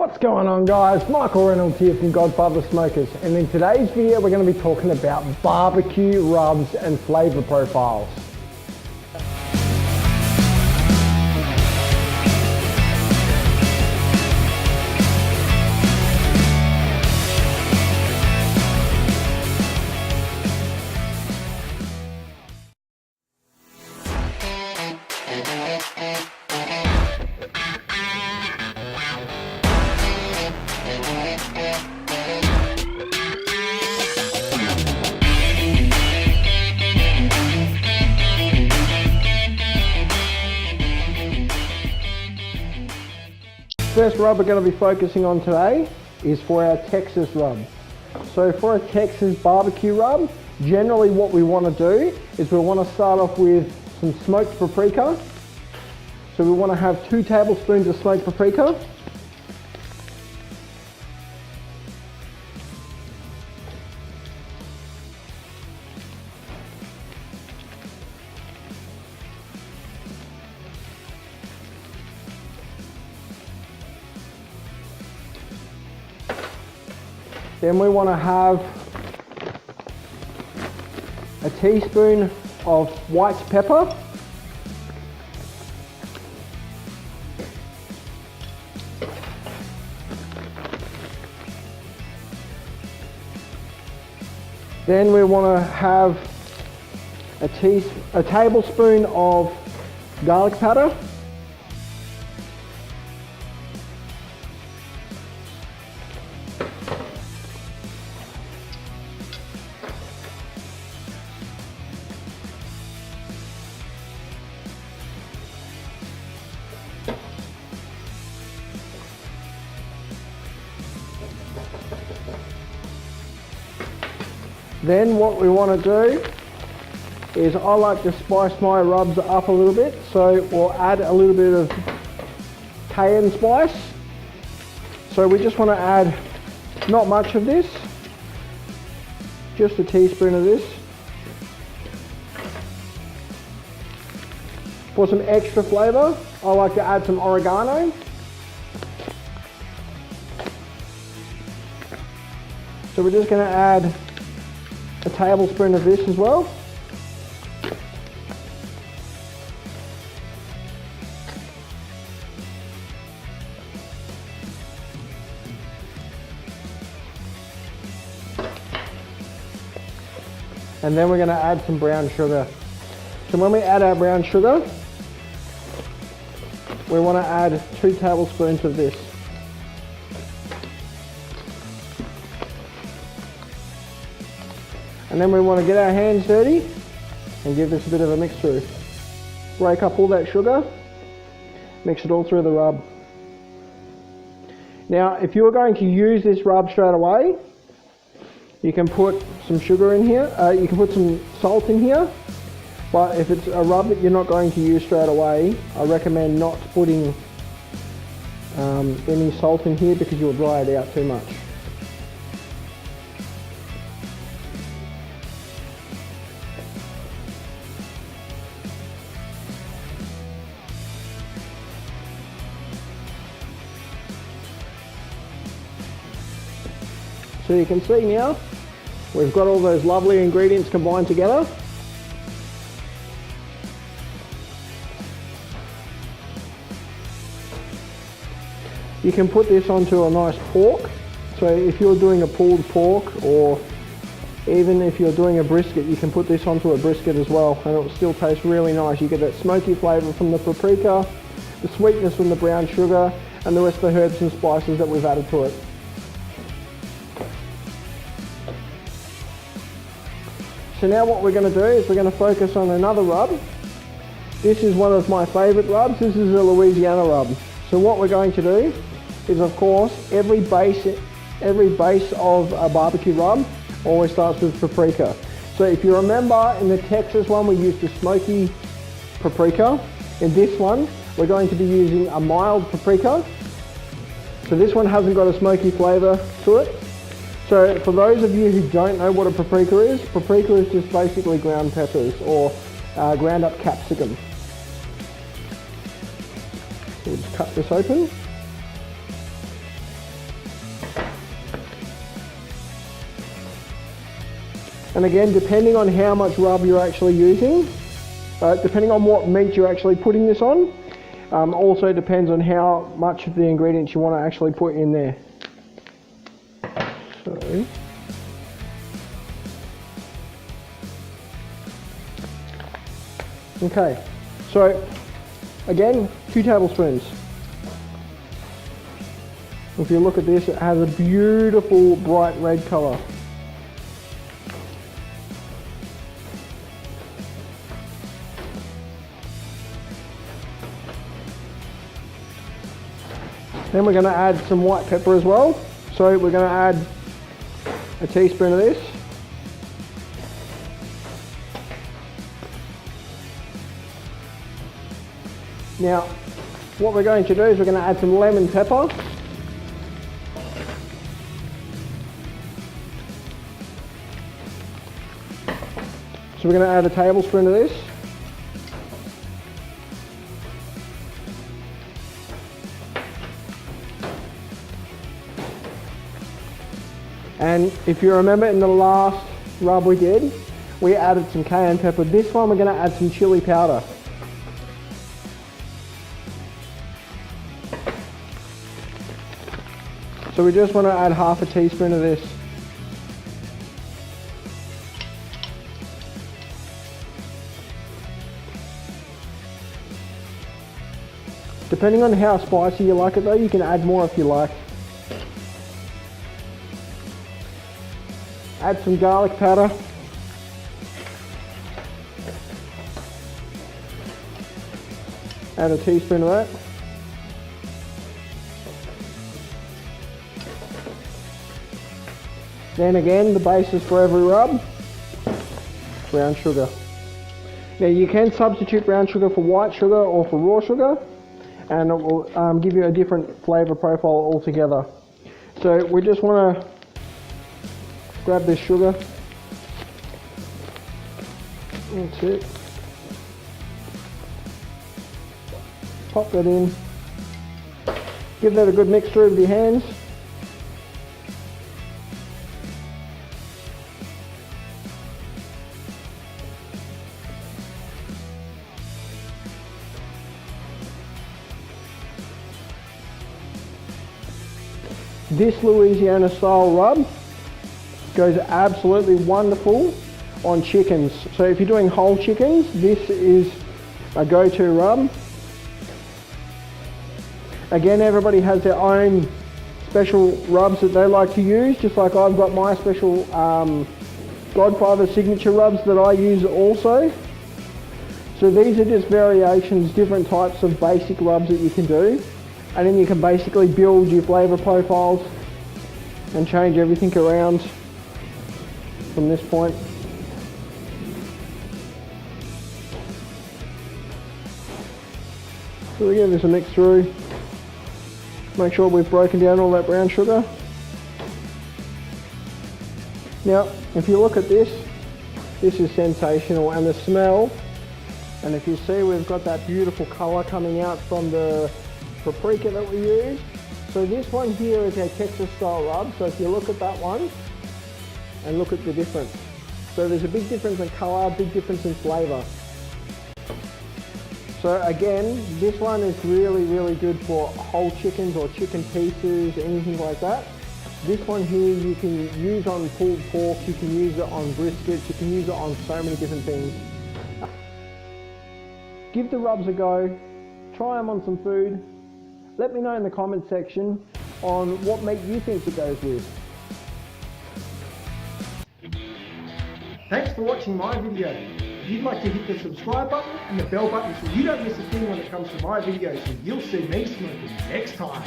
What's going on, guys? Michael Reynolds here from Godfather Smokers, and in today's video we're going to be talking about barbecue rubs and flavour profiles. First rub we're going to be focusing on today is for our Texas rub. So for a Texas barbecue rub, generally what we want to do is we want to start off with some smoked paprika. So we want to have 2 tablespoons of smoked paprika. Then we want to have a teaspoon of white pepper. Then we want to have a tablespoon of garlic powder. Then what we want to do is I like to spice my rubs up a little bit, so we'll add a little bit of cayenne spice. So we just want to add not much of this, just a teaspoon of this. For some extra flavour, I like to add some oregano. So we're just going to add a tablespoon of this as well. And then we're going to add some brown sugar. So when we add our brown sugar, we want to add 2 tablespoons of this. And then we want to get our hands dirty and give this a bit of a mix through. Break up all that sugar, mix it all through the rub. Now, if you're going to use this rub straight away, you can put some sugar in here, you can put some salt in here, but if it's a rub that you're not going to use straight away, I recommend not putting any salt in here because you'll dry it out too much. So you can see now, we've got all those lovely ingredients combined together. You can put this onto a nice pork. So if you're doing a pulled pork, or even if you're doing a brisket, you can put this onto a brisket as well, and it will still taste really nice. You get that smoky flavour from the paprika, the sweetness from the brown sugar, and the rest of the herbs and spices that we've added to it. So now what we're going to do is we're going to focus on another rub. This is one of my favourite rubs. This is a Louisiana Rub. So what we're going to do is, of course, every base of a barbecue rub always starts with paprika. So if you remember, in the Texas one we used a smoky paprika. In this one we're going to be using a mild paprika. So this one hasn't got a smoky flavour to it. So for those of you who don't know what a paprika is just basically ground peppers or ground up capsicum. So we'll just cut this open. And again, depending on how much rub you're actually using, depending on what meat you're actually putting this on, also depends on how much of the ingredients you want to actually put in there. So, okay, so again, 2 tablespoons. If you look at this, it has a beautiful bright red colour. Then we're going to add some white pepper as well. So we're going to add a teaspoon of this. Now, what we're going to do is we're going to add some lemon pepper. So we're going to add a tablespoon of this. And if you remember in the last rub we did, we added some cayenne pepper. This one we're going to add some chili powder. So we just want to add half a teaspoon of this. Depending on how spicy you like it though, you can add more if you like. Add some garlic powder. Add a teaspoon of that. Then again, the basis for every rub, brown sugar. Now you can substitute brown sugar for white sugar or for raw sugar, and it will give you a different flavour profile altogether. So we just want to grab this sugar. That's it. Pop that in. Give that a good mixture with your hands. This Louisiana style rub goes absolutely wonderful on chickens. So if you're doing whole chickens, this is a go-to rub. Again, everybody has their own special rubs that they like to use, just like I've got my special Godfather signature rubs that I use also. So these are just variations, different types of basic rubs that you can do. And then you can basically build your flavour profiles and change everything around from this point. So we give this a mix through. Make sure we've broken down all that brown sugar. Now, if you look at this, this is sensational, and the smell, and if you see we've got that beautiful colour coming out from the paprika that we use. So this one here is our Texas style rub. So if you look at that one and look at the difference. So there's a big difference in colour, big difference in flavour. So again, this one is really, really good for whole chickens or chicken pieces, anything like that. This one here you can use on pulled pork, you can use it on briskets, you can use it on so many different things. Give the rubs a go, try them on some food. Let me know in the comment section on what meat you think it goes with. Thanks for watching my video. If you'd like to hit the subscribe button and the bell button so you don't miss a thing when it comes to my videos, and you'll see me smoking next time.